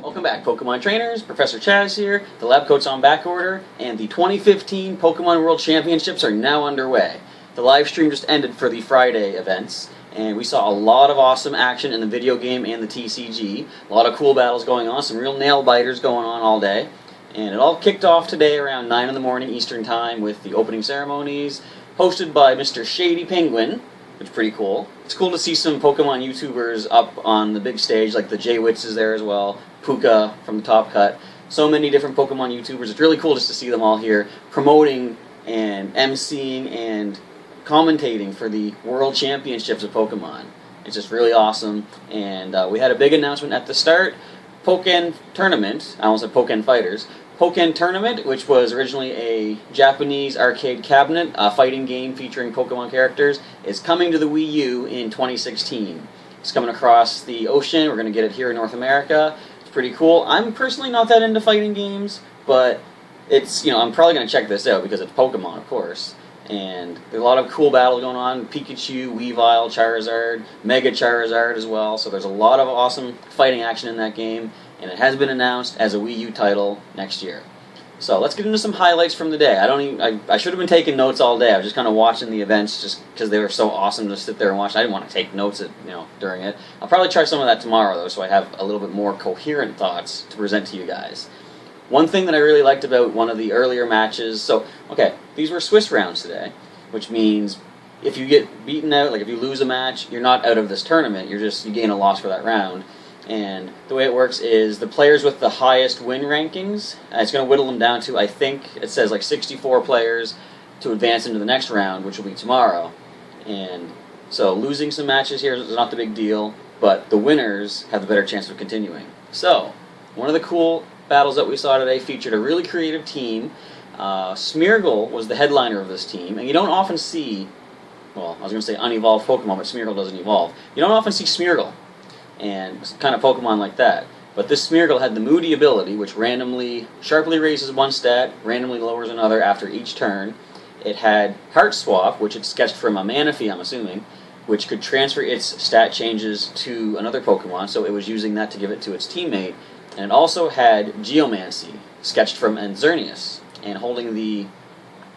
Welcome back, Pokemon trainers. Professor Chaz here. The lab coat's on back order, and the 2015 Pokemon World Championships are now underway. The live stream just ended for the Friday events, and we saw a lot of awesome action in the video game and the TCG. A lot of cool battles going on, some real nail biters going on all day. And it all kicked off today around 9 in the morning Eastern Time with the opening ceremonies, hosted by Mr. Shady Penguin, which is pretty cool. It's cool to see some Pokemon YouTubers up on the big stage, like the J-Wits is there as well, Puka from the Top Cut. So many different Pokemon YouTubers. It's really cool just to see them all here promoting and emceeing and commentating for the World Championships of Pokemon. It's just really awesome. And we had a big announcement at the start. Pokkén Tournament, I almost said Pokkén Fighters. Pokkén Tournament, which was originally a Japanese arcade cabinet, a fighting game featuring Pokemon characters, is coming to the Wii U in 2016. It's coming across the ocean. We're going to get it here in North America. It's pretty cool. I'm personally not that into fighting games, but it's, I'm probably going to check this out because it's Pokemon, of course. And there's a lot of cool battles going on. Pikachu, Weavile, Charizard, Mega Charizard as well. So there's a lot of awesome fighting action in that game. And it has been announced as a Wii U title next year. So let's get into some highlights from the day. I should have been taking notes all day. I was just kind of watching the events just because they were so awesome to sit there and watch. I didn't want to take notes during it. I'll probably try some of that tomorrow though, so I have a little bit more coherent thoughts to present to you guys. One thing that I really liked about one of the earlier matches, these were Swiss rounds today, which means if you get beaten out, like if you lose a match, you're not out of this tournament, you gain a loss for that round. And the way it works is the players with the highest win rankings, it's going to whittle them down to, I think, it says like 64 players to advance into the next round, which will be tomorrow. And so losing some matches here is not the big deal, but the winners have the better chance of continuing. So, one of the cool battles that we saw today featured a really creative team. Smeargle was the headliner of this team, and you don't often see, well, I was going to say unevolved Pokemon, but Smeargle doesn't evolve. You don't often see Smeargle and kind of Pokemon like that. But this Smeargle had the Moody ability, which randomly, sharply raises one stat, randomly lowers another after each turn. It had Heart Swap, which it sketched from a Manaphy, I'm assuming, which could transfer its stat changes to another Pokemon, so it was using that to give it to its teammate. And it also had Geomancy, sketched from Xerneas, and holding the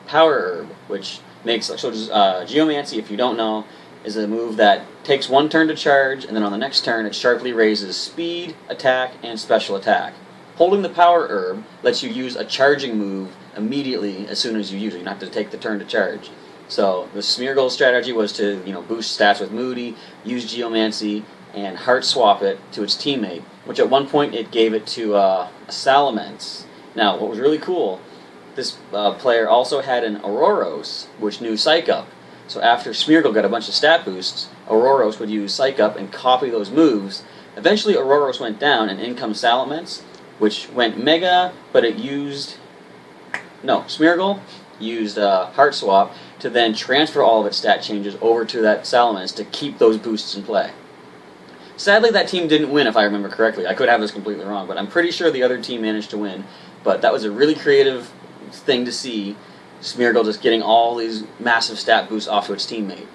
Power Herb, which makes, Geomancy, if you don't know, is a move that takes one turn to charge, and then on the next turn it sharply raises speed, attack, and special attack. Holding the Power Herb lets you use a charging move immediately as soon as you use it. You don't have to take the turn to charge. So the Smeargle strategy was to boost stats with Moody, use Geomancy, and Heart Swap it to its teammate, which at one point it gave it to a Salamence. Now, what was really cool, this player also had an Auroros, which knew Psych Up. So after Smeargle got a bunch of stat boosts, Auroros would use Psych Up and copy those moves. Eventually Auroros went down, and in comes Salamence, which went Mega, but it used... No, Smeargle used Heart Swap to then transfer all of its stat changes over to that Salamence to keep those boosts in play. Sadly, that team didn't win, if I remember correctly. I could have this completely wrong, but I'm pretty sure the other team managed to win. But that was a really creative thing to see. Smeargle just getting all these massive stat boosts off to its teammate.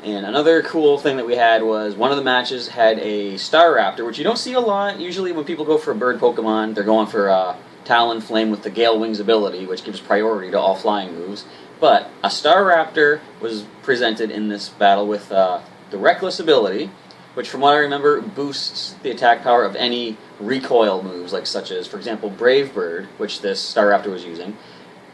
And another cool thing that we had was one of the matches had a Staraptor, which you don't see a lot. Usually when people go for a bird Pokemon, they're going for Talonflame with the Gale Wings ability, which gives priority to all flying moves. But a Staraptor was presented in this battle with the Reckless ability, which from what I remember boosts the attack power of any recoil moves, such as, for example, Brave Bird, which this Staraptor was using.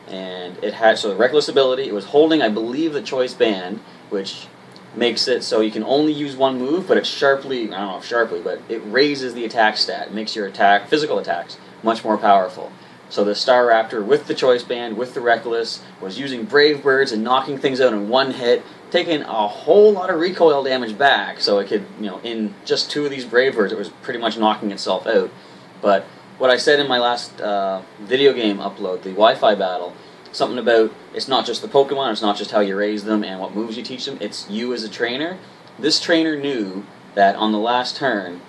And it had, the Reckless ability, it was holding, I believe, the Choice Band, which makes it so you can only use one move, but it sharply, I don't know if sharply, but it raises the attack stat. It makes your physical attacks, much more powerful. So the Staraptor with the Choice Band, with the Reckless, was using Brave Birds and knocking things out in one hit, taking a whole lot of recoil damage back, so it could, in just two of these Brave Birds, it was pretty much knocking itself out. But what I said in my last video game upload, the Wi-Fi battle, something about it's not just the Pokemon, it's not just how you raise them and what moves you teach them, it's you as a trainer. This trainer knew that on the last turn,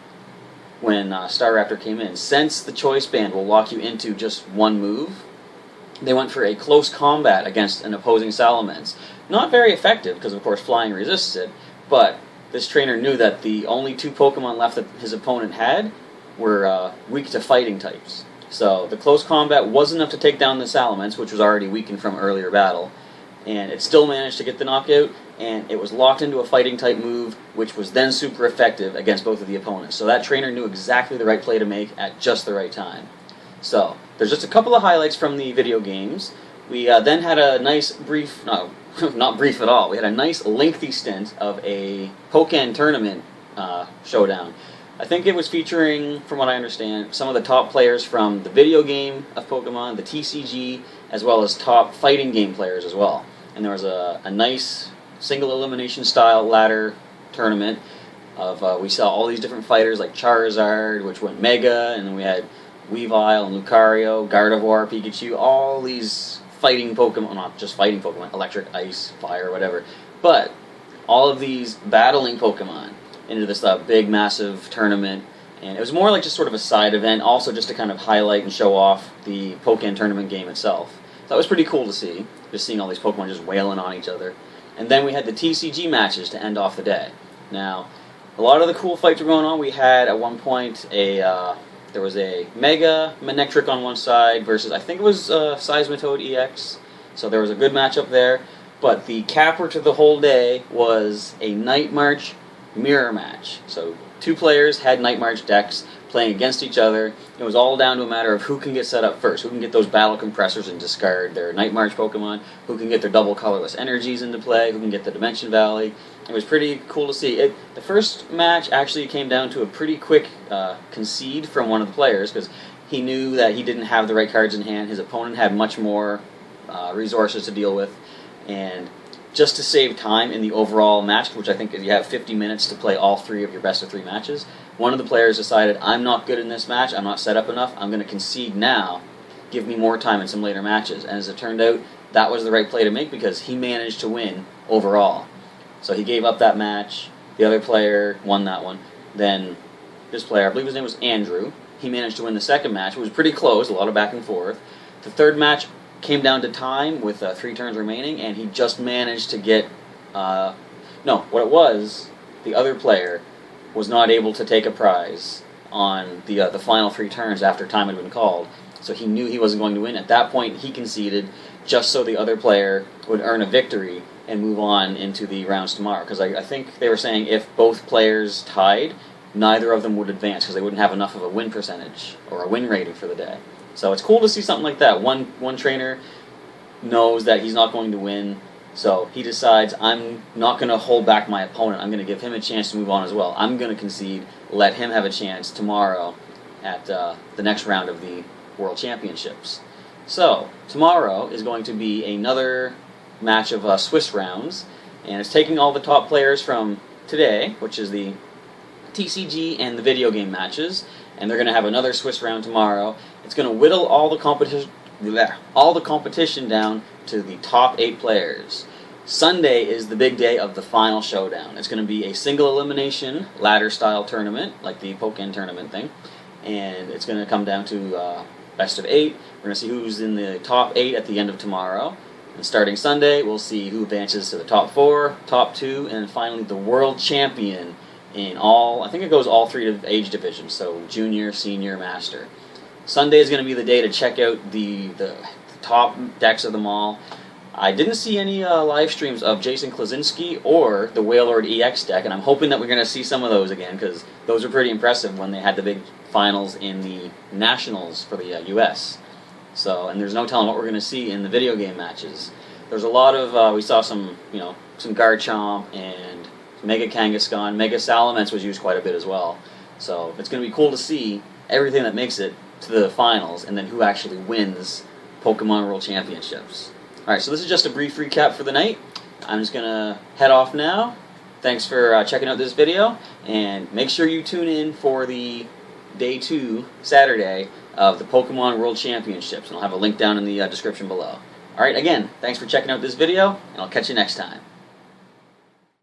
when Staraptor came in, since the Choice Band will lock you into just one move, they went for a close combat against an opposing Salamence. Not very effective, because of course flying resists it, but this trainer knew that the only two Pokemon left that his opponent had were weak to fighting types. So the close combat was enough to take down the Salamence, which was already weakened from earlier battle, and it still managed to get the knockout, and it was locked into a fighting type move, which was then super effective against both of the opponents. So that trainer knew exactly the right play to make at just the right time. So there's just a couple of highlights from the video games. We then had a nice brief, no, not brief at all, we had a nice lengthy stint of a Pokkén Tournament showdown. I think it was featuring, from what I understand, some of the top players from the video game of Pokemon, the TCG, as well as top fighting game players as well. And there was a nice single elimination style ladder tournament of, we saw all these different fighters like Charizard, which went Mega, and then we had Weavile and Lucario, Gardevoir, Pikachu, all these fighting Pokemon, not just fighting Pokemon, electric, ice, fire, whatever, but all of these battling Pokemon into this big, massive tournament. And it was more like just sort of a side event, also just to kind of highlight and show off the Pokkén Tournament game itself. So that was pretty cool to see, just seeing all these Pokemon just wailing on each other. And then we had the TCG matches to end off the day. Now, a lot of the cool fights were going on. We had, at one point, there was a Mega Manectric on one side versus, I think it was Seismitoad EX. So there was a good matchup there. But the capper to the whole day was a Night March mirror match. So two players had Night March decks playing against each other. It was all down to a matter of who can get set up first, who can get those battle compressors and discard their Night March Pokemon, who can get their double colorless energies into play, who can get the Dimension Valley. It was pretty cool to see. The first match actually came down to a pretty quick concede from one of the players, because he knew that he didn't have the right cards in hand. His opponent had much more resources to deal with, and just to save time in the overall match, which I think is you have 50 minutes to play all three of your best of three matches, one of the players decided, I'm not good in this match, I'm not set up enough, I'm going to concede now, give me more time in some later matches. And as it turned out, that was the right play to make, because he managed to win overall. So he gave up that match, the other player won that one, then this player, I believe his name was Andrew, he managed to win the second match. It was pretty close, a lot of back and forth. The third match came down to time with 3 turns remaining, and he just managed to get, no, what it was, the other player was not able to take a prize on the final 3 turns after time had been called, so he knew he wasn't going to win. At that point, he conceded just so the other player would earn a victory and move on into the rounds tomorrow, because I think they were saying if both players tied, neither of them would advance, because they wouldn't have enough of a win percentage or a win rating for the day. So it's cool to see something like that. One trainer knows that he's not going to win, so he decides, I'm not going to hold back my opponent. I'm going to give him a chance to move on as well. I'm going to concede, let him have a chance tomorrow at the next round of the World Championships. So tomorrow is going to be another match of Swiss rounds, and it's taking all the top players from today, which is the TCG and the video game matches, and they're going to have another Swiss round tomorrow. It's going to whittle all the competition down to the top 8 players. Sunday is the big day of the final showdown. It's going to be a single elimination ladder style tournament, like the Pokkén Tournament thing, and it's going to come down to best of 8. We're going to see who's in the top 8 at the end of tomorrow. And starting Sunday, we'll see who advances to the top 4, top 2, and finally the world champion in all, I think it goes all 3 age divisions, so junior, senior, master. Sunday is going to be the day to check out the top decks of them all. I didn't see any live streams of Jason Klaczynski or the Wailord EX deck, and I'm hoping that we're going to see some of those again, because those were pretty impressive when they had the big finals in the Nationals for the US. So, and there's no telling what we're going to see in the video game matches. There's a lot of, we saw some, some Garchomp and Mega Kangaskhan. Mega Salamence was used quite a bit as well. So it's going to be cool to see everything that makes it to the finals, and then who actually wins Pokemon World Championships. Alright, so this is just a brief recap for the night. I'm just going to head off now. Thanks for checking out this video, and make sure you tune in for the Day 2, Saturday, of the Pokemon World Championships, and I'll have a link down in the description below. Alright, again, thanks for checking out this video, and I'll catch you next time.